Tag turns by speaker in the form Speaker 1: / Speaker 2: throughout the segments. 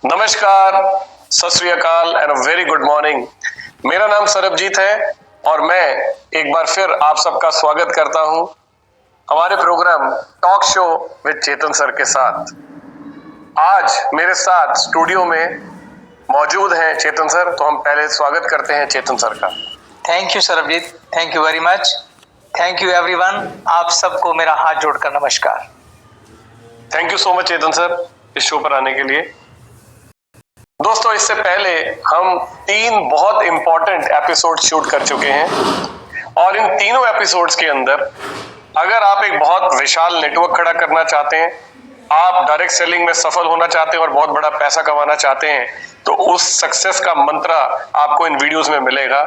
Speaker 1: नमस्कार, सत श्री अकाल and a very good morning. मेरा नाम सरबजीत है और मैं एक बार फिर आप सबका स्वागत करता हूं हमारे programme talk show with Chetan sir के साथ। आज मेरे साथ स्टूडियो में मौजूद हैं चेतन सर, तो हम पहले स्वागत करते हैं चेतन सर का।
Speaker 2: Thank you Sarabjit, thank you very much, thank you everyone. आप सबको मेरा हाथ जोड़कर नमस्कार।
Speaker 1: Thank you so much Chetan sir इस शो पर आने के लिए। दोस्तों, इससे पहले हम 3 बहुत इंपॉर्टेंट एपिसोड शूट कर चुके हैं और इन तीनों एपिसोड्स के अंदर अगर आप एक बहुत विशाल नेटवर्क खड़ा करना चाहते हैं, आप डायरेक्ट सेलिंग में सफल होना चाहते हैं और बहुत बड़ा पैसा कमाना चाहते हैं, तो उस सक्सेस का मंत्रा आपको इन वीडियोस में मिलेगा।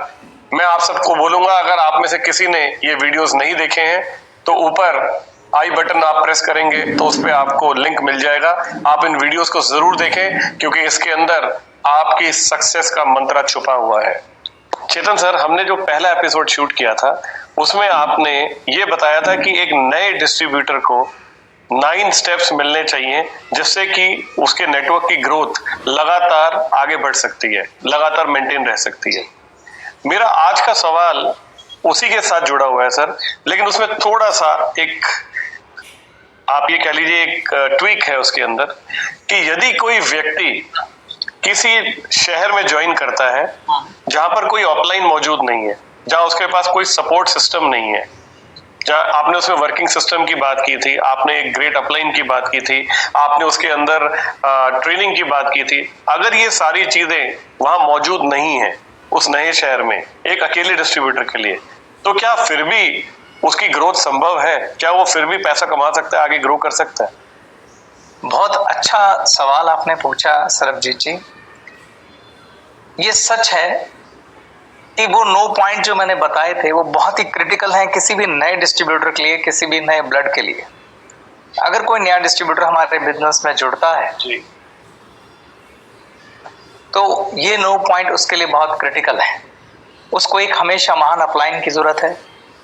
Speaker 1: मैं आप सबको बोलूंगा, अगर आप में से किसी ने ये वीडियोस नहीं देखे हैं तो ऊपर आई बटन आप प्रेस करेंगे तो उस पर आपको लिंक मिल जाएगा। आप इन वीडियोस को जरूर देखें क्योंकि इसके अंदर आपकी सक्सेस का मंत्र छुपा हुआ है। चेतन सर, हमने जो पहला एपिसोड शूट किया था उसमें आपने ये बताया था कि एक नए डिस्ट्रीब्यूटर को 9 स्टेप्स मिलने चाहिए जिससे कि उसके नेटवर्क की ग्रोथ लगातार आगे बढ़ सकती है, लगातार मेंटेन रह सकती है। मेरा आज का सवाल उसी के साथ जुड़ा हुआ है सर, लेकिन उसमें थोड़ा सा एक, आप ये कह लीजिए, एक ट्वीक है उसके अंदर कि यदि कोई व्यक्ति किसी शहर में ज्वाइन करता है जहां पर कोई ऑफलाइन मौजूद नहीं है, जहां उसके पास कोई सपोर्ट सिस्टम नहीं है, जहां आपने उसमें वर्किंग सिस्टम की बात की थी, आपने एक ग्रेट अपलाइन की बात की थी, आपने उसके अंदर ट्रेनिंग की बात की थी, अगर ये सारी चीजें वहां मौजूद नहीं है उस नए शहर में एक अकेले डिस्ट्रीब्यूटर के लिए, तो क्या फिर भी उसकी ग्रोथ संभव है? क्या वो फिर भी पैसा कमा सकता है, आगे ग्रो कर सकता है?
Speaker 2: बहुत अच्छा सवाल आपने पूछा सरबजीत जी। ये सच है कि वो 9 पॉइंट जो मैंने बताए थे वो बहुत ही क्रिटिकल हैं किसी भी नए डिस्ट्रीब्यूटर के लिए, किसी भी नए ब्लड के लिए। अगर कोई नया डिस्ट्रीब्यूटर हमारे बिजनेस में जुड़ता है
Speaker 1: जी,
Speaker 2: तो ये 9 पॉइंट उसके लिए बहुत क्रिटिकल है। उसको एक हमेशा महान अपलाइन की जरूरत है,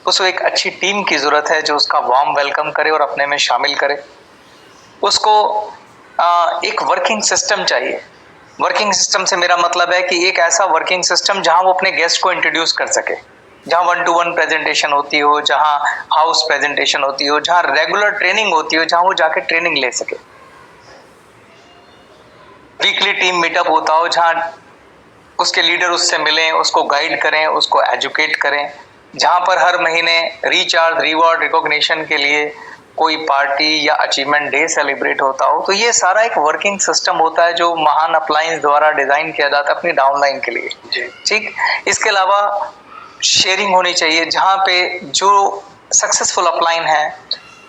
Speaker 2: उसको एक अच्छी टीम की जरूरत है जो उसका वार्म वेलकम करे और अपने में शामिल करे। उसको एक वर्किंग सिस्टम चाहिए। वर्किंग सिस्टम से मेरा मतलब है कि एक ऐसा वर्किंग सिस्टम जहां वो अपने गेस्ट को इंट्रोड्यूस कर सके, जहां 1-to-1 प्रेजेंटेशन होती हो, जहां हाउस प्रेजेंटेशन होती हो, जहां रेगुलर ट्रेनिंग होती हो, जहां वो जाके ट्रेनिंग ले सके। वीकली टीम मीटअप होता हो जहां उसके लीडर उससे मिलें, उसको गाइड करें, उसको एजुकेट करें, जहां पर हर महीने रिचार्ज, रिवॉर्ड, रिकॉग्निशन के लिए कोई पार्टी या अचीवमेंट डे सेलिब्रेट होता हो। तो ये सारा एक वर्किंग सिस्टम होता है जो महान अप्लायंस द्वारा डिजाइन किया जाता है अपनी डाउनलाइन के लिए। ठीक, इसके अलावा शेयरिंग होनी चाहिए जहां पे जो सक्सेसफुल अपलाइन है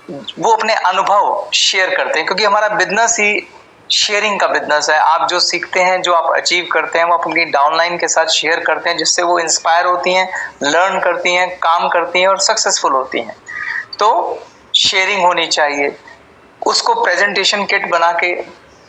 Speaker 2: वो अपने अनुभव शेयर करते हैं, क्योंकि हमारा बिजनेस ही शेयरिंग का बिजनेस है। आप जो सीखते हैं, जो आप अचीव करते हैं, वो अपनी डाउनलाइन के साथ शेयर करते हैं, जिससे वो इंस्पायर होती हैं, लर्न करती हैं, काम करती हैं और सक्सेसफुल होती हैं। तो शेयरिंग होनी चाहिए। उसको प्रेजेंटेशन किट बना के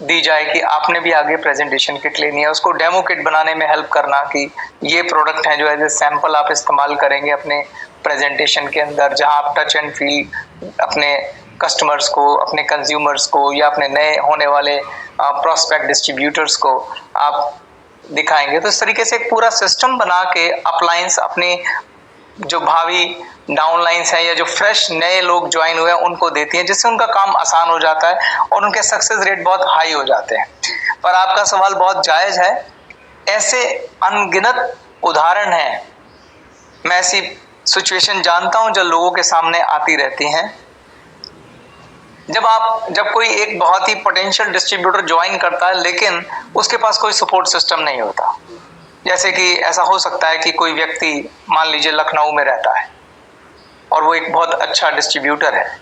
Speaker 2: दी जाए कि आपने भी आगे प्रेजेंटेशन किट लेनी है। उसको डेमो किट बनाने में हेल्प करना कि ये प्रोडक्ट है जो एज ए सैंपल आप इस्तेमाल करेंगे अपने प्रेजेंटेशन के अंदर, जहां आप टच एंड फील अपने कस्टमर्स को, अपने कंज्यूमर्स को या अपने नए होने वाले प्रोस्पेक्ट डिस्ट्रीब्यूटर्स को आप दिखाएंगे। तो इस तरीके से एक पूरा सिस्टम बना के अप्लायंस अपने जो भावी डाउनलाइंस है या जो फ्रेश नए लोग ज्वाइन हुए हैं उनको देती हैं, जिससे उनका काम आसान हो जाता है और उनके सक्सेस रेट बहुत हाई हो जाते हैं। पर आपका सवाल बहुत जायज़ है। ऐसे अनगिनत उदाहरण हैं, मैं ऐसी सिचुएशन जानता हूं जो लोगों के सामने आती रहती हैं। जब कोई एक बहुत ही पोटेंशियल डिस्ट्रीब्यूटर ज्वाइन करता है लेकिन उसके पास कोई सपोर्ट सिस्टम नहीं होता। जैसे कि ऐसा हो सकता है कि कोई व्यक्ति मान लीजिए लखनऊ में रहता है और वो एक बहुत अच्छा डिस्ट्रीब्यूटर है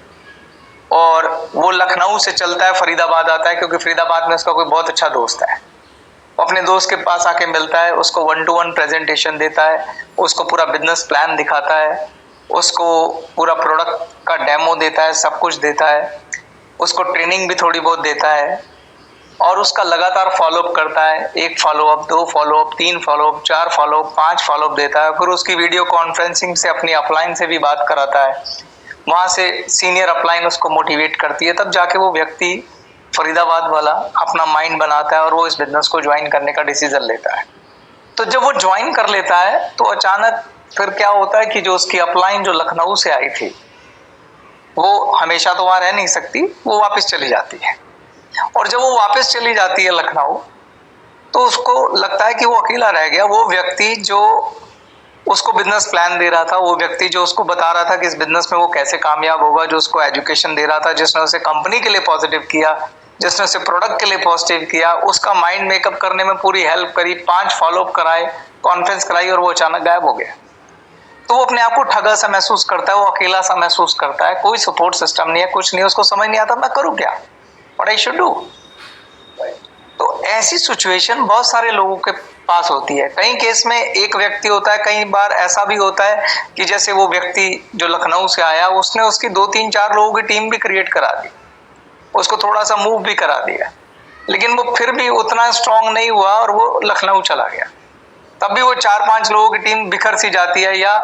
Speaker 2: और वो लखनऊ से चलता है, फरीदाबाद आता है, क्योंकि फरीदाबाद में उसका कोई बहुत अच्छा दोस्त है। वो अपने दोस्त के पास आके मिलता है, उसको 1-to-1 प्रेजेंटेशन देता है, उसको पूरा बिजनेस प्लान दिखाता है, उसको पूरा प्रोडक्ट का डेमो देता है, सब कुछ देता है, उसको ट्रेनिंग भी थोड़ी बहुत देता है और उसका लगातार फॉलोअप करता है। 1 follow up, 2 follow up, 3 follow up, 4 follow up, 5 follow up देता है। फिर उसकी वीडियो कॉन्फ्रेंसिंग से अपनी अपलाइन से भी बात कराता है, वहाँ से सीनियर अपलाइन उसको मोटिवेट करती है, तब जाके वो व्यक्ति फरीदाबाद वाला अपना माइंड बनाता है और वो इस बिजनेस को ज्वाइन करने का डिसीजन लेता है। तो जब वो ज्वाइन कर लेता है तो अचानक फिर क्या होता है कि जो उसकी अपलाइन जो लखनऊ से आई थी वो हमेशा तो वहां रह नहीं सकती, वो वापस चली जाती है। और जब वो वापस चली जाती है लखनऊ तो उसको लगता है कि वो अकेला रह गया। वो व्यक्ति जो उसको बिजनेस प्लान दे रहा था, वो व्यक्ति जो उसको बता रहा था कि इस बिजनेस में वो कैसे कामयाब होगा, जो उसको एजुकेशन दे रहा था, जिसने उसे कंपनी के लिए पॉजिटिव किया, जिसने उसे प्रोडक्ट के लिए पॉजिटिव किया, उसका माइंड मेकअप करने में पूरी हेल्प करी, 5 फॉलोअप कराए, कॉन्फ्रेंस कराई, और वो अचानक गायब हो गया। तो वो अपने आप को ठगा सा महसूस करता है, वो अकेला सा महसूस करता है, कोई सपोर्ट सिस्टम नहीं है, कुछ नहीं, उसको समझ नहीं आता मैं करूं क्या, व्हाट आई शुड डू। तो ऐसी सिचुएशन बहुत सारे लोगों के पास होती है। कई केस में एक व्यक्ति होता है, कई बार ऐसा भी होता है कि जैसे वो व्यक्ति जो लखनऊ से आया उसने उसकी 2-3-4 लोगों की टीम भी क्रिएट करा दी, उसको थोड़ा सा मूव भी करा दिया, लेकिन वो फिर भी उतना स्ट्रांग नहीं हुआ और वो लखनऊ चला गया। तब भी वो 4-5 लोगों की टीम बिखर सी जाती है, या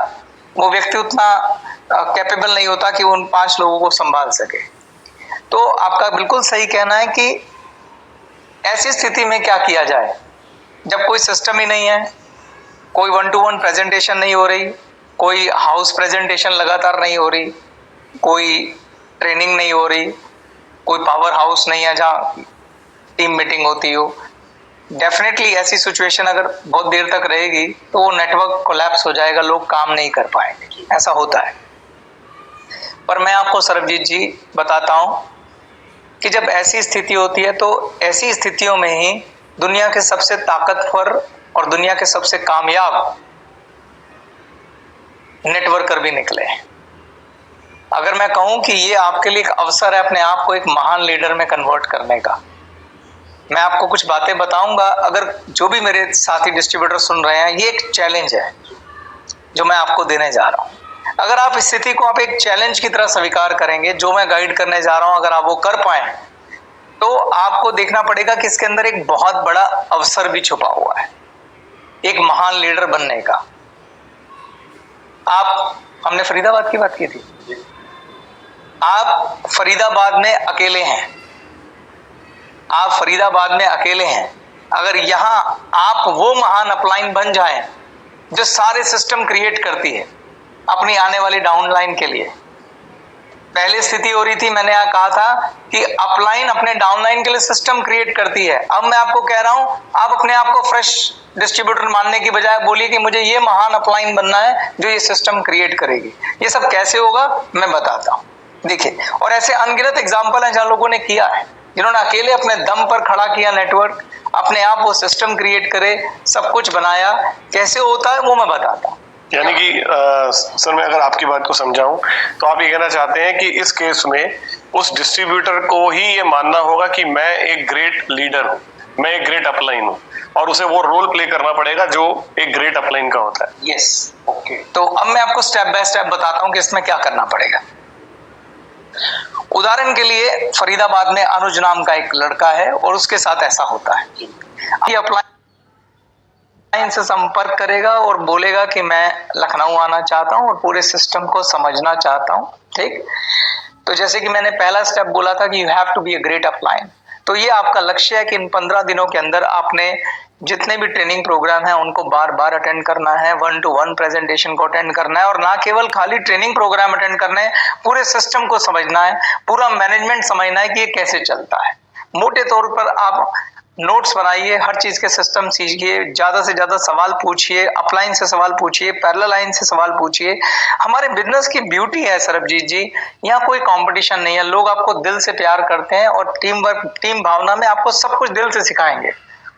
Speaker 2: वो व्यक्ति उतना कैपेबल नहीं होता कि वो उन 5 लोगों को संभाल सके। तो आपका बिल्कुल सही कहना है कि ऐसी स्थिति में क्या किया जाए जब कोई सिस्टम ही नहीं है, कोई 1-to-1 प्रेजेंटेशन नहीं हो रही, कोई हाउस प्रेजेंटेशन लगातार नहीं हो रही, कोई ट्रेनिंग नहीं हो रही, कोई पावर हाउस नहीं है जहाँ टीम मीटिंग होती हो। डेफिनेटली ऐसी सिचुएशन अगर बहुत देर तक रहेगी तो वो नेटवर्क कोलैप्स हो जाएगा, लोग काम नहीं कर पाएंगे, ऐसा होता है। पर मैं आपको सरबजीत जी बताता हूं कि जब ऐसी स्थिति होती है तो ऐसी स्थितियों में ही दुनिया के सबसे ताकतवर और दुनिया के सबसे कामयाब नेटवर्कर भी निकले। अगर मैं कहूं कि ये आपके लिए एक अवसर है अपने आप को एक महान लीडर में कन्वर्ट करने का, मैं आपको कुछ बातें बताऊंगा। अगर जो भी मेरे साथी डिस्ट्रीब्यूटर सुन रहे हैं, ये एक चैलेंज है जो मैं आपको देने जा रहा हूं। अगर आप इस स्थिति को आप एक चैलेंज की तरह स्वीकार करेंगे, जो मैं गाइड करने जा रहा हूं, अगर आप वो कर पाए तो आपको देखना पड़ेगा कि इसके अंदर एक बहुत बड़ा अवसर भी छुपा हुआ है एक महान लीडर बनने का। हमने फरीदाबाद की बात की थी, आप फरीदाबाद में अकेले हैं, आप फरीदाबाद में अकेले हैं। अगर यहां आप वो महान अपलाइन बन जाएं जो सारे सिस्टम क्रिएट करती है अपनी आने वाली डाउनलाइन के लिए। पहले स्थिति हो रही थी, मैंने यहाँ कहा था कि अपलाइन अपने डाउनलाइन के लिए सिस्टम क्रिएट करती है। अब मैं आपको कह रहा हूं, आप अपने आप को फ्रेश डिस्ट्रीब्यूटर मानने की बजाय बोलिए कि मुझे ये महान अपलाइन बनना है जो ये सिस्टम क्रिएट करेगी। ये सब कैसे होगा मैं बताता हूं, देखिए। और ऐसे अनगिनत एग्जाम्पल हैं जहां लोगों ने किया है, जिन्होंने अकेले अपने दम पर खड़ा किया नेटवर्क, अपने आप वो सिस्टम क्रिएट करे, सब कुछ बनाया। कैसे होता है वो मैं बताता हूं।
Speaker 1: यानी कि सर, मैं अगर आपकी बात को समझाऊं तो आप ये कहना चाहते हैं कि इस केस में उस डिस्ट्रीब्यूटर को ही ये मानना होगा कि मैं एक ग्रेट लीडर हूं, मैं एक ग्रेट अपलाइन हूं, और उसे वो रोल प्ले करना पड़ेगा जो एक ग्रेट अपलाइन का होता है।
Speaker 2: Yes, okay. तो अब मैं आपको स्टेप बाय स्टेप बताता हूं कि इसमें क्या करना पड़ेगा। उदाहरण के लिए फरीदाबाद में अनुज नाम का एक लड़का है और उसके साथ ऐसा होता है कि अपलाइन से संपर्क करेगा और बोलेगा कि मैं लखनऊ आना चाहता हूं और पूरे सिस्टम को समझना चाहता हूं, ठीक। तो जैसे कि मैंने पहला स्टेप बोला था कि you have to be a great upline, तो ये आपका लक्ष्य है कि इन 15 दिनों के अंदर आपने जितने भी ट्रेनिंग प्रोग्राम है उनको बार बार अटेंड करना है, 1-to-1 प्रेजेंटेशन को अटेंड करना है, और ना केवल खाली ट्रेनिंग प्रोग्राम अटेंड करना है, पूरे सिस्टम को समझना है, पूरा मैनेजमेंट समझना है कि ये कैसे चलता है। मोटे तौर पर आप नोट्स बनाइए, हर चीज के सिस्टम सीखिए, ज्यादा से ज्यादा सवाल पूछिए, अपलाइन से सवाल पूछिए, पैरेलल लाइन से सवाल पूछिए। हमारे बिजनेस की ब्यूटी है सरबजीत जी, यहाँ कोई कंपटीशन नहीं है, लोग आपको दिल से प्यार करते हैं और टीम वर्क, टीम भावना में आपको सब कुछ दिल से सिखाएंगे।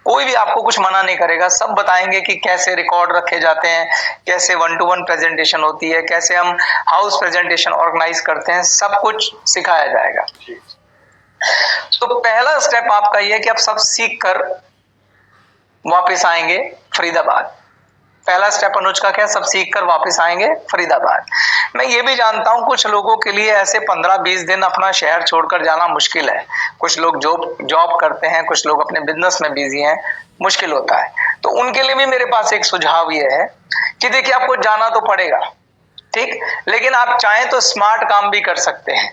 Speaker 2: कोई भी आपको कुछ मना नहीं करेगा, सब बताएंगे कि कैसे रिकॉर्ड रखे जाते हैं, कैसे 1-to-1 प्रेजेंटेशन होती है, कैसे हम हाउस प्रेजेंटेशन ऑर्गेनाइज करते हैं, सब कुछ सिखाया जाएगा। तो पहला स्टेप आपका यह है कि आप सब सीख कर वापस आएंगे फरीदाबाद। पहला स्टेप अनुज का क्या, सब सीख कर वापस आएंगे फरीदाबाद। मैं ये भी जानता हूं कुछ लोगों के लिए ऐसे 15-20 दिन अपना शहर छोड़कर जाना मुश्किल है। कुछ लोग जॉब करते हैं, कुछ लोग अपने बिजनेस में बिजी हैं, मुश्किल होता है। तो उनके लिए भी मेरे पास एक सुझाव ये है कि देखिए, आपको जाना तो पड़ेगा, ठीक, लेकिन आप चाहें तो स्मार्ट काम भी कर सकते हैं।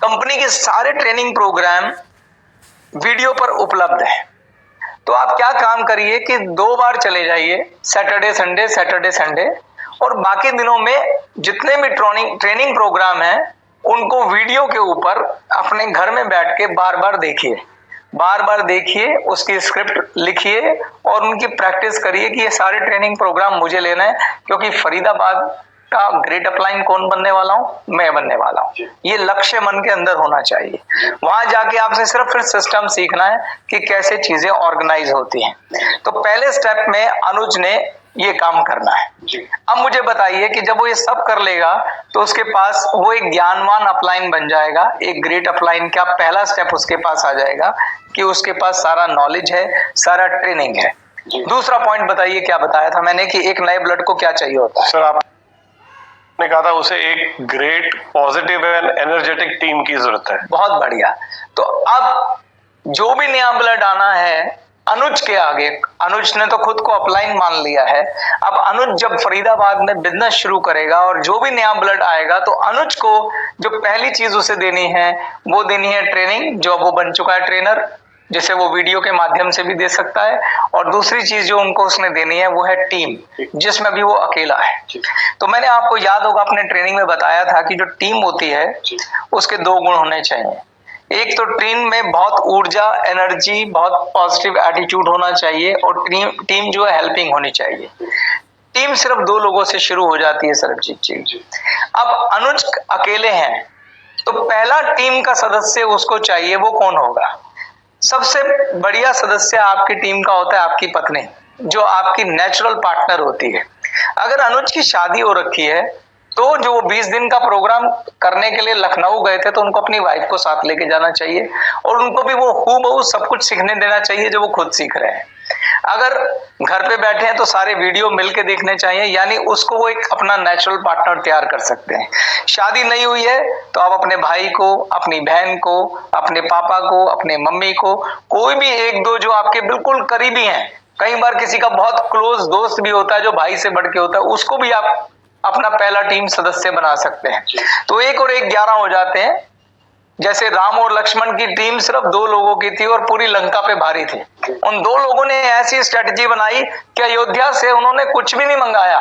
Speaker 2: कंपनी के सारे ट्रेनिंग प्रोग्राम वीडियो पर उपलब्ध है। तो आप क्या काम करिए कि 2 बार चले जाइए, सैटरडे संडे, और बाकी दिनों में जितने भी ट्रेनिंग प्रोग्राम है उनको वीडियो के ऊपर अपने घर में बैठ के बार बार देखिए, उसकी स्क्रिप्ट लिखिए और उनकी प्रैक्टिस करिए कि ये सारे ट्रेनिंग प्रोग्राम मुझे लेना है, क्योंकि फरीदाबाद का ग्रेट अपलाइन कौन बनने वाला हूं? मैं बनने वाला हूं। ये लक्ष्य मन के अंदर होना चाहिए। वहां जाके आपसे सिर्फ फिर सिस्टम सीखना है कि कैसे चीजें ऑर्गेनाइज होती हैं। तो पहले स्टेप में अनुज ने ये काम करना है। अब मुझे बताइए कि जब वो ये सब कर लेगा तो उसके पास वो एक ज्ञानवान अपलाइन बन जाएगा, एक ग्रेट अपलाइन का पहला स्टेप उसके पास आ जाएगा कि उसके पास सारा नॉलेज है, सारा ट्रेनिंग है। दूसरा पॉइंट बताइए, क्या बताया था मैंने कि एक नए ब्लड को क्या चाहिए होता है?
Speaker 1: सर आपने कहा था उसे एक great positive and energetic team की जरूरत है।
Speaker 2: बहुत बढ़िया। तो अब जो भी नया ब्लड आना है अनुज के आगे, अनुज ने तो खुद को अपलाइन मान लिया है, अब अनुज जब फरीदाबाद में बिजनेस शुरू करेगा और जो भी नया ब्लड आएगा तो अनुज को जो पहली चीज उसे देनी है वो देनी है ट्रेनिंग, जो वो बन चुका है ट्रेनर, जिसे वो वीडियो के माध्यम से भी दे सकता है। और दूसरी चीज जो उनको उसने देनी है वो है टीम, जिसमें भी वो अकेला है। तो मैंने आपको याद होगा अपने ट्रेनिंग में बताया था कि जो टीम होती है उसके 2 गुण होने चाहिए। एक तो टीम में बहुत ऊर्जा, एनर्जी, बहुत पॉजिटिव एटीट्यूड होना चाहिए, और टीम जो है हेल्पिंग होनी चाहिए। टीम सिर्फ 2 लोगों से शुरू हो जाती है सरबजीत जी। अब अनुज अकेले हैं तो पहला टीम का सदस्य उसको चाहिए, वो कौन होगा? सबसे बढ़िया सदस्य आपकी टीम का होता है आपकी पत्नी, जो आपकी नेचुरल पार्टनर होती है। अगर अनुज की शादी हो रखी है तो जो 20 दिन का प्रोग्राम करने के लिए लखनऊ गए थे तो उनको अपनी वाइफ को साथ लेके जाना चाहिए और उनको भी वो हूबहू सब कुछ सीखने देना चाहिए जो वो खुद सीख रहे हैं। अगर घर पे बैठे हैं तो सारे वीडियो मिलके देखने चाहिए, यानी उसको वो एक अपना नेचुरल पार्टनर तैयार कर सकते हैं। शादी नहीं हुई है तो आप अपने भाई को, अपनी बहन को, अपने पापा को, अपने मम्मी को, कोई भी 1-2 जो आपके बिल्कुल करीबी हैं, कई बार किसी का बहुत क्लोज दोस्त भी होता है जो भाई से बढ़ के होता है, उसको भी आप अपना पहला टीम सदस्य बना सकते हैं। तो 1 और 1 11 हो जाते हैं। जैसे राम और लक्ष्मण की टीम सिर्फ 2 लोगों की थी और पूरी लंका पे भारी थी। उन 2 लोगों ने ऐसी स्ट्रेटजी बनाई कि अयोध्या से उन्होंने कुछ भी नहीं मंगाया,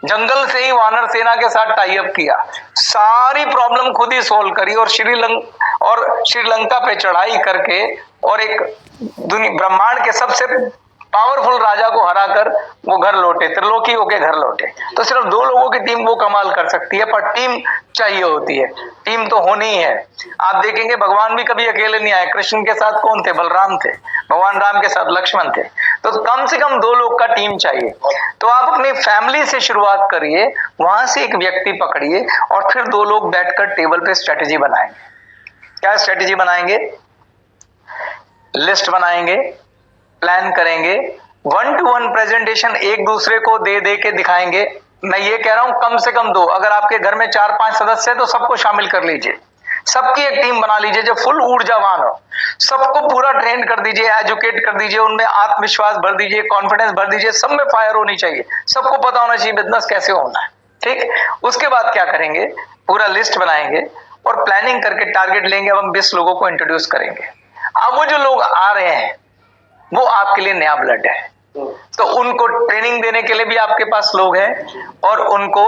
Speaker 2: जंगल से ही वानर सेना के साथ टाई अप किया, सारी प्रॉब्लम खुद ही सोल्व करी और श्रीलंका पे चढ़ाई करके और एक ब्रह्मांड के सबसे पावरफुल राजा को हराकर वो घर लौटे, त्रिलोकी होके घर लौटे। तो सिर्फ 2 लोगों की टीम वो कमाल कर सकती है, पर टीम चाहिए होती है, टीम तो होनी ही है। आप देखेंगे भगवान भी कभी अकेले नहीं आए। कृष्ण के साथ कौन थे? बलराम थे। भगवान राम के साथ लक्ष्मण थे। तो कम से कम 2 लोग का टीम चाहिए। तो आप अपनी फैमिली से शुरुआत करिए, वहां से एक व्यक्ति पकड़िए और फिर 2 लोग बैठकर टेबल पे स्ट्रेटेजी बनाएंगे। क्या स्ट्रेटेजी बनाएंगे? लिस्ट बनाएंगे, प्लान करेंगे, 1-to-1 प्रेजेंटेशन एक दूसरे को दे के दिखाएंगे। मैं ये कह रहा हूं कम से कम 2, अगर आपके घर में 4-5 सदस्य है तो सबको शामिल कर लीजिए, सबकी एक टीम बना लीजिए जो फुल ऊर्जावान हो, सबको पूरा ट्रेन कर दीजिए, एजुकेट कर दीजिए, उनमें आत्मविश्वास भर दीजिए, कॉन्फिडेंस भर दीजिए, सब में फायर होनी चाहिए, सबको पता होना चाहिए बिजनेस कैसे होना है। ठीक, उसके बाद क्या करेंगे? पूरा लिस्ट बनाएंगे और प्लानिंग करके टारगेट लेंगे। अब हम 20 लोगों को इंट्रोड्यूस करेंगे। अब वो जो लोग आ रहे हैं वो आपके लिए नया ब्लड है, तो उनको ट्रेनिंग देने के लिए भी आपके पास लोग हैं और उनको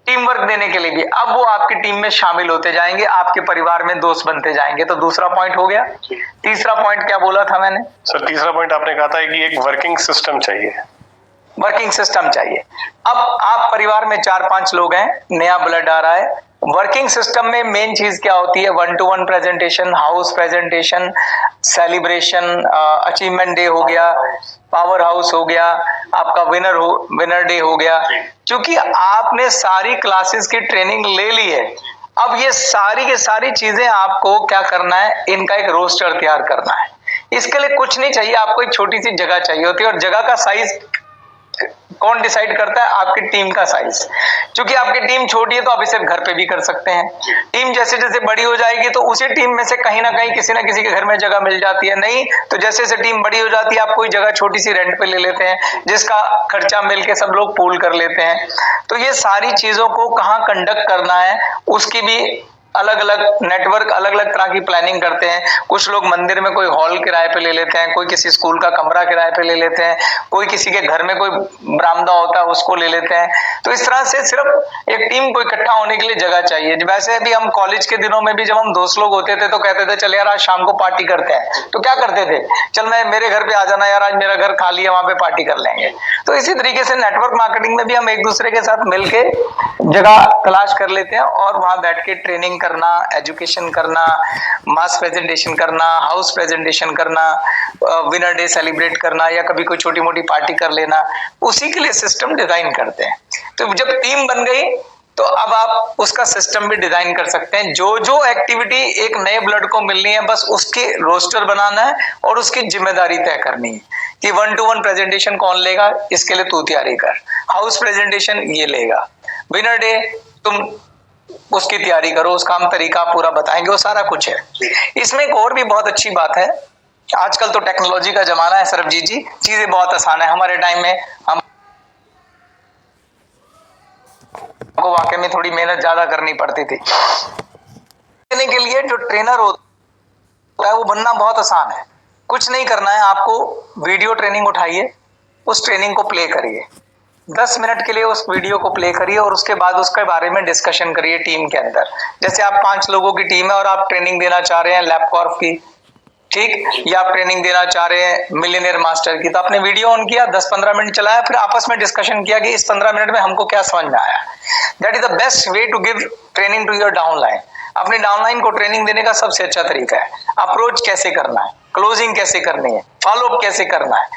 Speaker 2: टीम वर्क देने के लिए भी। अब वो आपकी टीम में शामिल होते जाएंगे, आपके परिवार में दोस्त बनते जाएंगे। तो दूसरा पॉइंट हो गया। तीसरा पॉइंट क्या बोला था मैंने?
Speaker 1: सर तीसरा पॉइंट आपने कहा था कि एक वर्किंग सिस्टम चाहिए।
Speaker 2: वर्किंग सिस्टम चाहिए। अब आप परिवार में 4-5 लोग हैं, नया ब्लड आ रहा है। वर्किंग सिस्टम में मेन चीज क्या होती है? 1-to-1 presentation, house presentation, celebration, achievement day हो गया, पावर हाउस हो गया, आपका विनर डे हो गया। क्योंकि आपने सारी क्लासेस की ट्रेनिंग ले ली है, अब ये सारी की सारी चीजें आपको क्या करना है? इनका एक रोस्टर तैयार करना है। इसके लिए कुछ नहीं चाहिए, आपको एक छोटी सी जगह चाहिए होती है और जगह का साइज कौन डिसाइड करता है? आपकी टीम का साइज। क्योंकि आपकी टीम छोटी है तो आप इसे घर पे भी कर सकते हैं। टीम जैसे जैसे बड़ी हो जाएगी तो उसी टीम में से कहीं ना कहीं किसी ना किसी के घर में जगह मिल जाती है। नहीं तो जैसे जैसे टीम बड़ी हो जाती है आप कोई जगह छोटी सी रेंट पे ले लेते हैं, जिसका खर्चा मिलके सब लोग पूल कर लेते हैं। तो ये सारी चीजों को कहाँ कंडक्ट करना है उसकी भी अलग अलग नेटवर्क, अलग अलग तरह की प्लानिंग करते हैं। कुछ लोग मंदिर में कोई हॉल किराए पे ले लेते हैं, कोई किसी स्कूल का कमरा किराए पे ले लेते हैं, कोई किसी के घर में कोई बरामदा होता है उसको ले लेते हैं। तो इस तरह से सिर्फ एक टीम को इकट्ठा होने के लिए जगह चाहिए। वैसे भी हम कॉलेज के दिनों में भी जब हम दोस्त लोग होते थे तो कहते थे चल यार आज शाम को पार्टी करते हैं, तो क्या करते थे, चल मैं मेरे घर पे आ जाना यार, आज मेरा घर खाली है, वहां पे पार्टी कर लेंगे। तो इसी तरीके से नेटवर्क मार्केटिंग में भी हम एक दूसरे के साथ मिलके जगह तलाश कर लेते हैं और वहां बैठ के ट्रेनिंग करना, एजुकेशन करना, मास प्रेजेंटेशन करना, हाउस प्रेजेंटेशन करना, विनर डे सेलिब्रेट करना या कभी कोई छोटी मोटी पार्टी कर लेना, उसी के लिए सिस्टम डिजाइन करते हैं। तो जब टीम बन गई तो अब आप उसका सिस्टम भी डिजाइन कर सकते हैं। जो जो एक्टिविटी एक नए ब्लड को मिलनी है बस उसके रोस्टर बनाना है और उसकी जिम्मेदारी तय करनी है कि 1-to-1 प्रेजेंटेशन कौन लेगा, इसके लिए तू तैयारी कर, हाउस प्रेजेंटेशन ये लेगा, विनर डे तुम उसकी तैयारी करो, उसका हम तरीका पूरा बताएंगे, वो सारा कुछ है। इसमें एक और भी बहुत अच्छी बात है, आजकल तो टेक्नोलॉजी का जमाना है सरबजीत जी, चीजें बहुत आसान है। हमारे टाइम में हम को वाकई में थोड़ी मेहनत ज्यादा करनी पड़ती थी। देने के लिए जो ट्रेनर होता है वो बनना बहुत आसान है। कुछ नहीं करना है, आपको वीडियो ट्रेनिंग उठाइए, उस ट्रेनिंग को प्ले करिए, 10 मिनट के लिए उस वीडियो को प्ले करिए और उसके बाद उसके बारे में डिस्कशन करिए टीम के अंदर। जैसे आप 5 लोगों की टीम है और आप ट्रेनिंग देना चाह रहे हैं लैपकॉर्प की, ठीक, या आप ट्रेनिंग देना चाह रहे हैं मिलियनेयर मास्टर की, तो आपने वीडियो ऑन किया, 10-15 मिनट चलाया, फिर आपस में डिस्कशन किया कि इस 15 मिनट में हमको क्या समझ में आया। That is the best way to give training to your downline. अपने डाउनलाइन को ट्रेनिंग देने का सबसे अच्छा तरीका है। अप्रोच कैसे करना है, क्लोजिंग कैसे करनी है, फॉलोअप कैसे करना है,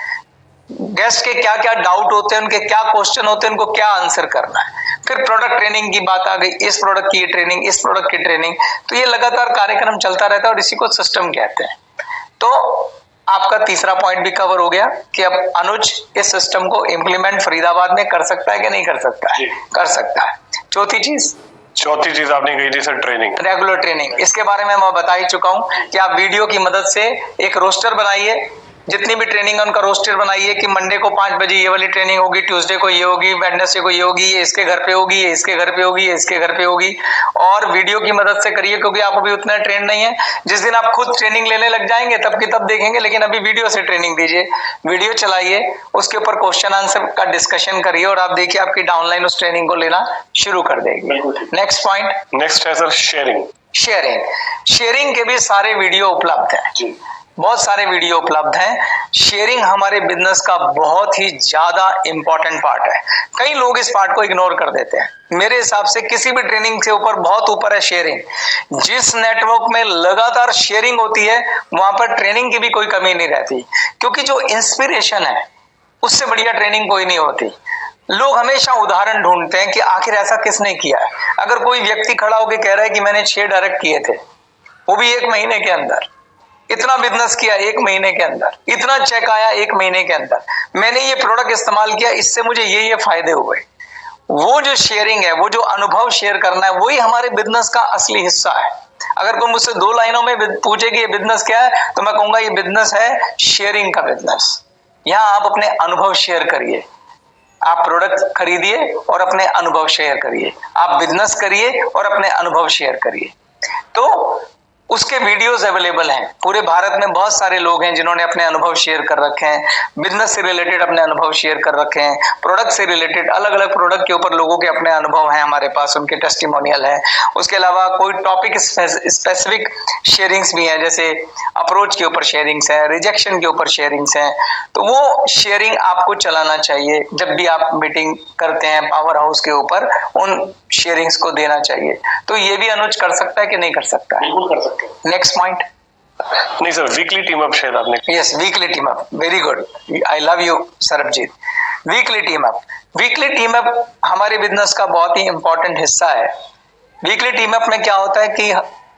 Speaker 2: गेस्ट के क्या क्या डाउट होते हैं, उनके क्या क्वेश्चन होते हैं, उनको क्या आंसर करना है। फिर प्रोडक्ट ट्रेनिंग की बात आ गई, इस प्रोडक्ट की ट्रेनिंग, इस प्रोडक्ट की ट्रेनिंग, तो ये लगातार कार्यक्रम चलता रहता है और इसी को सिस्टम कहते हैं। तो आपका तीसरा पॉइंट भी कवर हो गया कि अब अनुज इस सिस्टम को इंप्लीमेंट फरीदाबाद में कर सकता है कि नहीं कर सकता है, कर सकता है। चौथी चीज
Speaker 1: आपने कही थी सर, ट्रेनिंग,
Speaker 2: रेगुलर ट्रेनिंग। इसके बारे में मैं बता ही चुका हूं कि आप वीडियो की मदद से एक रोस्टर बनाइए, जितनी भी ट्रेनिंग है उनका रोस्टर बनाइए कि मंडे को 5 बजे ये वाली ट्रेनिंग होगी, ट्यूसडे को ये होगी, वेडनेसडे को ये होगी, ये इसके घर पे होगी, ये इसके घर पे होगी, ये इसके घर पे होगी। और वीडियो की मदद से करिए क्योंकि आप अभी उतना ट्रेन नहीं है। जिस दिन आप खुद ट्रेनिंग लेने लग जाएंगे तब की तब देखेंगे, लेकिन अभी वीडियो से ट्रेनिंग दीजिए, वीडियो चलाइए, उसके ऊपर क्वेश्चन आंसर का डिस्कशन करिए और आप देखिए आपकी डाउनलाइन उस ट्रेनिंग को लेना शुरू कर देगी। नेक्स्ट पॉइंट,
Speaker 1: नेक्स्ट है सर शेयरिंग।
Speaker 2: शेयरिंग के भी सारे वीडियो उपलब्ध हैं, बहुत सारे वीडियो उपलब्ध हैं। शेयरिंग हमारे बिजनेस का बहुत ही ज्यादा इंपॉर्टेंट पार्ट है। कई लोग इस पार्ट को इग्नोर कर देते हैं। मेरे हिसाब से किसी भी ट्रेनिंग से ऊपर बहुत ऊपर है शेयरिंग। जिस नेटवर्क में लगातार शेयरिंग होती है वहां पर ट्रेनिंग की भी कोई कमी नहीं रहती, क्योंकि जो इंस्पिरेशन है उससे बढ़िया ट्रेनिंग कोई नहीं होती। लोग हमेशा उदाहरण ढूंढते हैं कि आखिर ऐसा किसने किया है। अगर कोई व्यक्ति खड़ा होकर कह रहा है कि मैंने 6 डायरेक्ट किए थे, वो भी 1 महीने के अंदर, इतना बिजनेस किया 1 महीने के अंदर, इतना चेक आया 1 महीने के अंदर, मैंने ये प्रोडक्ट इस्तेमाल किया, इससे मुझे ये फायदे हुए, वो जो शेयरिंग है, वो जो अनुभव शेयर करना है, वही हमारे बिजनेस का असली हिस्सा है। अगर कोई मुझसे 2 लाइनों में पूछे कि ये बिजनेस क्या है, तो मैं कहूंगा ये बिजनेस है शेयरिंग का बिजनेस। यहां आप अपने अनुभव शेयर करिए, आप प्रोडक्ट खरीदिए और अपने अनुभव शेयर करिए, आप बिजनेस करिए और अपने अनुभव शेयर करिए। तो उसके वीडियोस अवेलेबल हैं। पूरे भारत में बहुत सारे लोग हैं जिन्होंने अपने अनुभव शेयर कर रखे हैं, बिजनेस से रिलेटेड अपने अनुभव शेयर कर रखे हैं, प्रोडक्ट से रिलेटेड अलग अलग प्रोडक्ट के ऊपर लोगों के अपने अनुभव हैं हमारे पास, उनके टेस्टिमोनियल है। उसके अलावा कोई टॉपिक स्पेसिफिक शेयरिंग्स भी हैं, जैसे अप्रोच के ऊपर शेयरिंग्स है, रिजेक्शन के ऊपर शेयरिंग्स हैं। तो वो शेयरिंग आपको चलाना चाहिए जब भी आप मीटिंग करते हैं पावर हाउस के ऊपर, उन शेयरिंग्स को देना चाहिए। तो ये भी अनुज कर सकता है कि नहीं कर सकता है?
Speaker 1: बिल्कुल कर सकते हैं।
Speaker 2: Next point.
Speaker 1: नहीं सर, वीकली टीम अप शायद आपने।
Speaker 2: Yes, weekly team up, very good, I love you Sarabjit. Weekly team up हमारे बिजनेस का बहुत ही इंपॉर्टेंट हिस्सा है। वीकली टीम अप में क्या होता है कि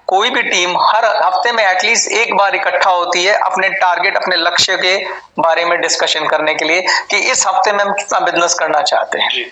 Speaker 2: कोई भी टीम हर हफ्ते में एटलीस्ट एक बार इकट्ठा होती है अपने टारगेट, अपने लक्ष्य के बारे में डिस्कशन करने के लिए कि इस हफ्ते में हम कितना बिजनेस करना चाहते हैं।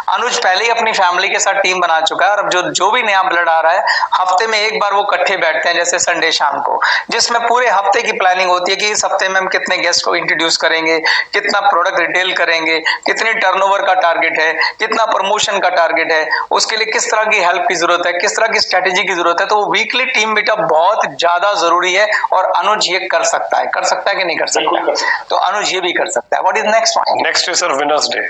Speaker 2: अनुज पहले ही अपनी फैमिली के साथ टीम बना चुका है और अब जो भी नया ब्लड आ रहा है हफ्ते में एक बार वो इकट्ठे बैठते हैं, जैसे संडे शाम को, जिसमें पूरे हफ्ते की प्लानिंग होती है कि इस हफ्ते में हम कितने गेस्ट को इंट्रोड्यूस करेंगे, कितना प्रोडक्ट रिटेल करेंगे, कितनी टर्नओवर का टारगेट है, कितना प्रमोशन का टारगेट है, उसके लिए किस तरह की हेल्प की जरूरत है, किस तरह की स्ट्रेटेजी की जरूरत है। तो वो वीकली टीम मीटअप बहुत ज्यादा जरूरी है और अनुज ये कर सकता है कि नहीं कर सकता? तो अनुज ये भी कर सकता है। What is next point?
Speaker 1: Next is sir winners day.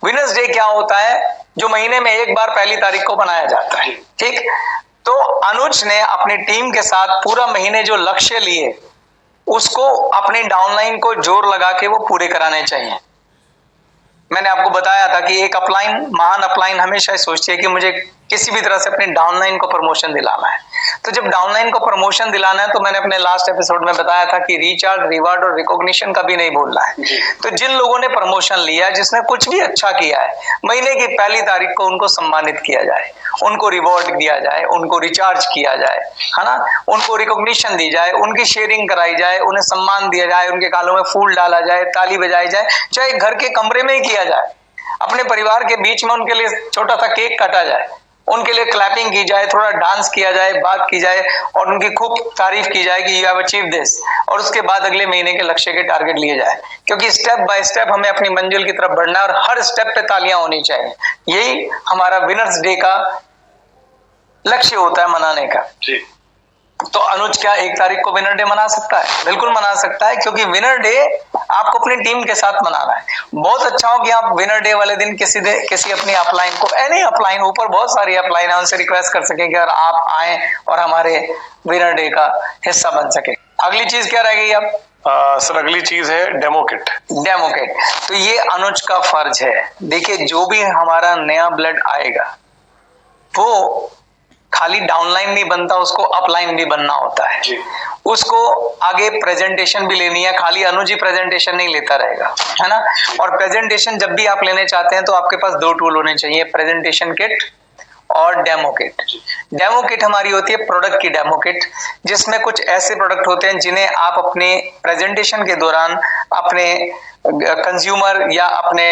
Speaker 2: Winners day क्या होता है? जो महीने में एक बार पहली तारीख को बनाया जाता है, ठीक। तो अनुज ने अपनी टीम के साथ पूरा महीने जो लक्ष्य लिए उसको अपनी डाउनलाइन को जोर लगा के वो पूरे कराने चाहिए। मैंने आपको बताया था कि एक अपलाइन, महान अपलाइन हमेशा सोचती है कि मुझे किसी भी तरह से अपनी डाउनलाइन को प्रमोशन दिलाना है। तो जब डाउनलाइन को प्रमोशन दिलाना है तो मैंने अपने लास्ट एपिसोड में बताया था कि रिचार्ज, रिवार्ड और रिकॉग्निशन का भी नहीं बोलना है। तो जिन लोगों ने प्रमोशन लिया, जिसने कुछ भी अच्छा किया है, महीने की पहली तारीख को उनको सम्मानित किया जाए, उनको रिवॉर्ड दिया जाए, उनको रिचार्ज किया जाए, है ना, उनको रिकॉग्निशन दी जाए, उनकी शेयरिंग कराई जाए, उन्हें सम्मान दिया जाए, उनके गालों में फूल डाला जाए, ताली बजाई जाए, चाहे घर के कमरे में ही किया जाए, अपने परिवार के बीच में उनके लिए छोटा सा केक काटा जाए, उनके लिए क्लैपिंग की जाए, थोड़ा डांस किया जाए, बात की जाए और उनकी खूब तारीफ की जाए कि यू हैव अचीव दिस, और उसके बाद अगले महीने के लक्ष्य के टारगेट लिए जाए। क्योंकि स्टेप बाय स्टेप हमें अपनी मंजिल की तरफ बढ़ना है और हर स्टेप पे तालियां होनी चाहिए। यही हमारा विनर्स डे का लक्ष्य होता है मनाने का।
Speaker 1: जी।
Speaker 2: तो अनुज क्या 1 तारीख को विनर डे मना सकता है? बिल्कुल मना सकता है, क्योंकि विनर डे आपको अपनी टीम के साथ मनाना है। बहुत अच्छा हो कि आप विनर डे वाले दिन किसी अपनी अपलाइन को, एनी अपलाइन, ऊपर बहुत सारी अपलाइन है, उनसे रिक्वेस्ट कर सके कि अगर आप आए और हमारे विनर डे का हिस्सा बन सके। अगली चीज क्या रह गई अब?
Speaker 1: सर अगली चीज है डेमो किट।
Speaker 2: डेमो किट, तो ये अनुज का फर्ज है। देखिए, जो भी हमारा नया ब्लड आएगा वो खाली डाउनलाइन नहीं बनता, उसको अपलाइन भी बनना होता है
Speaker 1: जी।
Speaker 2: उसको आगे प्रेजेंटेशन भी लेनी है, खाली अनुज ही प्रेजेंटेशन नहीं लेता रहेगा, है ना। और प्रेजेंटेशन जब भी आप लेने चाहते हैं तो आपके पास 2 टूल होने चाहिए, प्रेजेंटेशन किट और डेमो किट। डेमो किट हमारी होती है प्रोडक्ट की डेमो किट, जिसमें कुछ ऐसे प्रोडक्ट होते हैं जिन्हें आप अपने प्रेजेंटेशन के दौरान अपने कंज्यूमर या अपने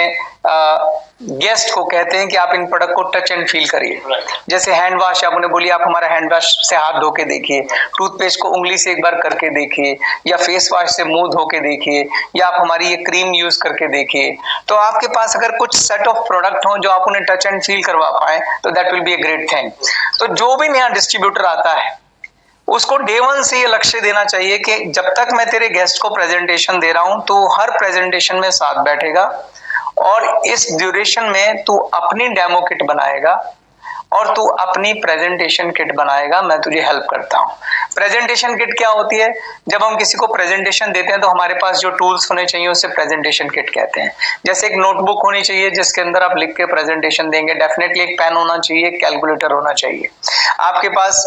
Speaker 2: गेस्ट को कहते हैं कि आप इन प्रोडक्ट को टच एंड फील करिए। जैसे हैंड वॉश, आप उन्हें बोलिए आप हमारा हैंड वॉश से हाथ धो के देखिए, टूथपेस्ट को उंगली से एक बार करके देखिए, या फेस वॉश से मुंह धो के देखिए, या आप हमारी ये क्रीम यूज करके देखिए। तो आपके पास अगर कुछ सेट ऑफ प्रोडक्ट हो जो आप उन्हें टच एंड फील करवा पाए तो that will be a great thing. तो जो भी नया डिस्ट्रीब्यूटर आता है उसको डे 1 से ये लक्ष्य देना चाहिए कि जब तक मैं तेरे गेस्ट को प्रेजेंटेशन दे रहा हूं तो हर प्रेजेंटेशन में साथ बैठेगा और इस ड्यूरेशन में तू अपनी डेमो किट बनाएगा और तू अपनी प्रेजेंटेशन किट बनाएगा, मैं तुझे हेल्प करता हूं। प्रेजेंटेशन किट क्या होती है? जब हम किसी को प्रेजेंटेशन देते हैं तो हमारे पास जो टूल्स होने चाहिए उसे प्रेजेंटेशन किट कहते हैं। जैसे एक नोटबुक होनी चाहिए जिसके अंदर आप लिख के प्रेजेंटेशन देंगे, डेफिनेटली एक पेन होना चाहिए, एक कैलकुलेटर होना चाहिए, आपके पास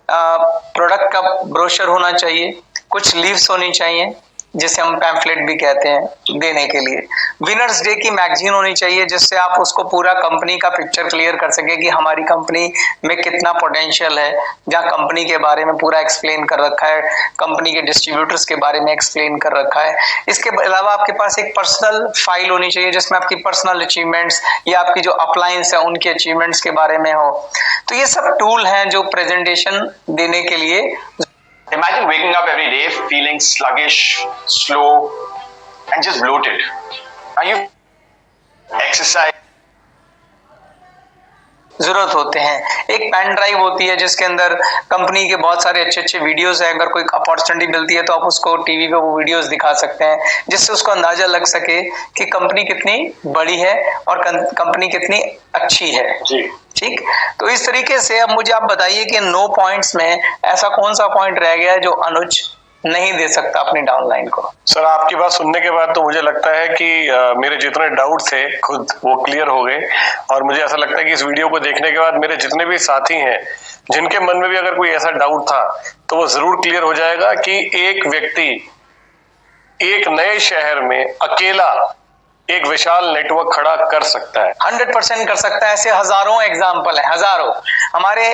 Speaker 2: प्रोडक्ट का ब्रोशर होना चाहिए, कुछ लीव्स होनी चाहिए जिसे हम पैम्फलेट भी कहते हैं देने के लिए, विनर्स डे की मैगजीन होनी चाहिए जिससे आप उसको पूरा कंपनी का पिक्चर क्लियर कर सके कि हमारी कंपनी में कितना पोटेंशियल है, जहाँ कंपनी के बारे में पूरा एक्सप्लेन कर रखा है, कंपनी के डिस्ट्रीब्यूटर्स के बारे में एक्सप्लेन कर रखा है। इसके अलावा आपके पास एक पर्सनल फाइल होनी चाहिए जिसमें आपकी पर्सनल अचीवमेंट्स या आपकी जो अपलाइंस है उनके अचीवमेंट्स के बारे में हो। तो ये सब टूल हैं जो प्रेजेंटेशन देने के लिए।
Speaker 3: Imagine waking up every day feeling sluggish, slow, and just bloated. Are you exercise?
Speaker 2: जरूरत होते हैं। एक पेन ड्राइव होती है जिसके अंदर कंपनी के बहुत सारे अच्छे अच्छे वीडियोस हैं। अगर कोई अपॉर्चुनिटी मिलती है तो आप उसको टीवी पे वो वीडियोस दिखा सकते हैं जिससे उसको अंदाजा लग सके कि कंपनी कितनी बड़ी है और कंपनी कितनी अच्छी है।
Speaker 1: जी।
Speaker 2: ठीक, तो इस तरीके से अब मुझे आप बताइए कि 9 पॉइंट्स में ऐसा कौन सा पॉइंट रह गया है जो अनुज नहीं दे सकता अपनी डाउनलाइन को।
Speaker 1: सर आपकी बात सुनने के बाद तो मुझे लगता है कि मेरे जितने डाउट थे खुद वो क्लियर हो गए, और मुझे ऐसा लगता है कि इस वीडियो को देखने के बाद मेरे जितने भी साथी हैं जिनके मन में भी अगर कोई ऐसा डाउट था तो वो जरूर क्लियर हो जाएगा कि एक व्यक्ति एक नए शहर में अकेला एक विशाल नेटवर्क खड़ा कर सकता है।
Speaker 2: 100% कर सकता है। ऐसे हजारों एग्जाम्पल है, हजारों। हमारे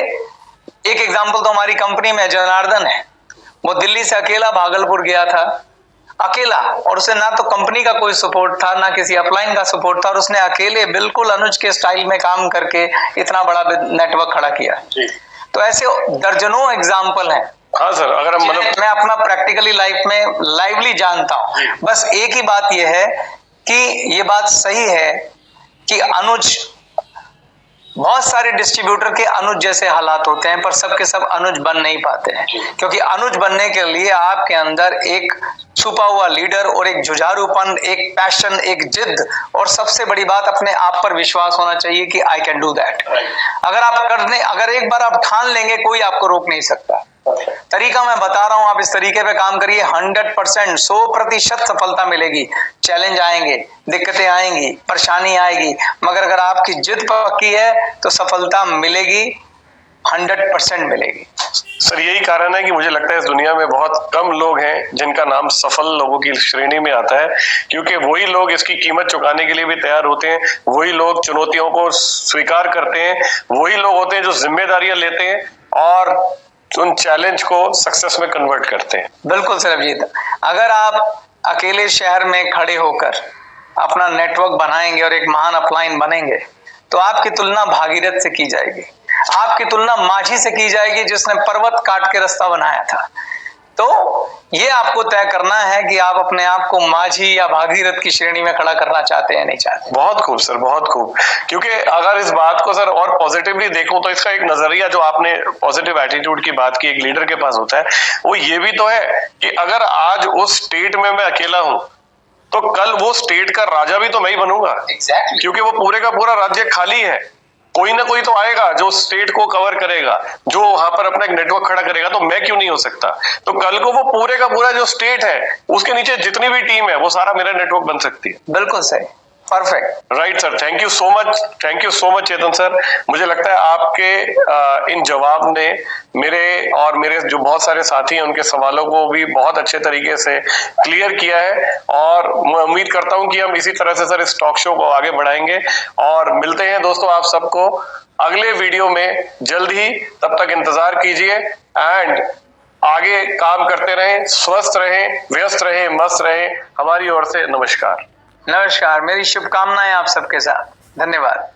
Speaker 2: एक एग्जाम्पल तो हमारी कंपनी में जनार्दन है, वो दिल्ली से अकेला भागलपुर गया था, अकेला, और उसे ना तो कंपनी का कोई सपोर्ट था ना किसी अपलाइन का सपोर्ट था, और उसने अकेले बिल्कुल अनुज के स्टाइल में काम करके इतना बड़ा नेटवर्क खड़ा किया। तो ऐसे दर्जनों एग्जाम्पल हैं।
Speaker 1: हाँ सर, अगर हम
Speaker 2: मैं अपना प्रैक्टिकली लाइफ में लाइवली जानता हूं। बस एक ही बात यह है कि ये बात सही है कि अनुज, बहुत सारे डिस्ट्रीब्यूटर के अनुज जैसे हालात होते हैं, पर सबके सब अनुज बन नहीं पाते हैं, क्योंकि अनुज बनने के लिए आपके अंदर एक छुपा हुआ लीडर और एक जुझारूपन, एक पैशन, एक जिद, और सबसे बड़ी बात अपने आप पर विश्वास होना चाहिए कि आई कैन डू दैट। अगर एक बार आप ठान लेंगे, कोई आपको रोक नहीं सकता। तरीका मैं बता रहा हूं, आप इस तरीके पे काम करिए, 100%, 100% सफलता मिलेगी। चैलेंज आएंगे, दिक्कतें आएंगी, परेशानी आएगी, मगर अगर आपकी जिद पक्की है तो सफलता मिलेगी, 100% मिलेगी।
Speaker 1: सर यही कारण है कि मुझे लगता है इस दुनिया में बहुत कम लोग हैं जिनका नाम सफल लोगों की श्रेणी में आता है, क्योंकि वही लोग इसकी कीमत चुकाने के लिए भी तैयार होते हैं, वही लोग चुनौतियों को स्वीकार करते हैं, वही लोग होते हैं जो जिम्मेदारियां लेते हैं और उन चैलेंज को सक्सेस में कन्वर्ट करते हैं।
Speaker 2: बिल्कुल सर अभिजीत, अगर आप अकेले शहर में खड़े होकर अपना नेटवर्क बनाएंगे और एक महान अपलाइन बनेंगे, तो आपकी तुलना भागीरथ से की जाएगी, आपकी तुलना माझी से की जाएगी जिसने पर्वत काट के रास्ता बनाया था। तो ये आपको तय करना है कि आप अपने आप को माझी या भागीरथ की श्रेणी में खड़ा करना चाहते हैं, नहीं चाहते।
Speaker 1: बहुत खूब सर, बहुत खूब। क्योंकि अगर इस बात को सर और पॉजिटिवली देखूं तो इसका एक नजरिया, जो आपने पॉजिटिव एटीट्यूड की बात की एक लीडर के पास होता है, वो ये भी तो है कि अगर आज उस स्टेट में मैं अकेला हूं तो कल वो स्टेट का राजा भी तो मैं ही बनूंगा।
Speaker 2: Exactly.
Speaker 1: क्योंकि वो पूरे का पूरा राज्य खाली है, कोई ना कोई तो आएगा जो स्टेट को कवर करेगा, जो वहां पर अपना एक नेटवर्क खड़ा करेगा, तो मैं क्यों नहीं हो सकता? तो कल को वो पूरे का पूरा जो स्टेट है उसके नीचे जितनी भी टीम है वो सारा मेरा नेटवर्क बन सकती है।
Speaker 2: बिल्कुल सही, perfect.
Speaker 1: Right sir, thank you so much Chetan sir. मुझे लगता है आपके इन जवाब ने मेरे जो बहुत सारे साथी हैं उनके सवालों को भी बहुत अच्छे तरीके से क्लियर किया है, और मैं उम्मीद करता हूं कि हम इसी तरह से सर इस टॉक शो को आगे बढ़ाएंगे। और मिलते हैं दोस्तों आप सबको अगले वीडियो में जल्द ही, तब तक इंतजार कीजिए एंड आगे काम करते रहें, स्वस्थ रहें, व्यस्त रहें, मस्त रहें। हमारी ओर से नमस्कार।
Speaker 2: नमस्कार, मेरी शुभकामनाएं आप सबके साथ। धन्यवाद।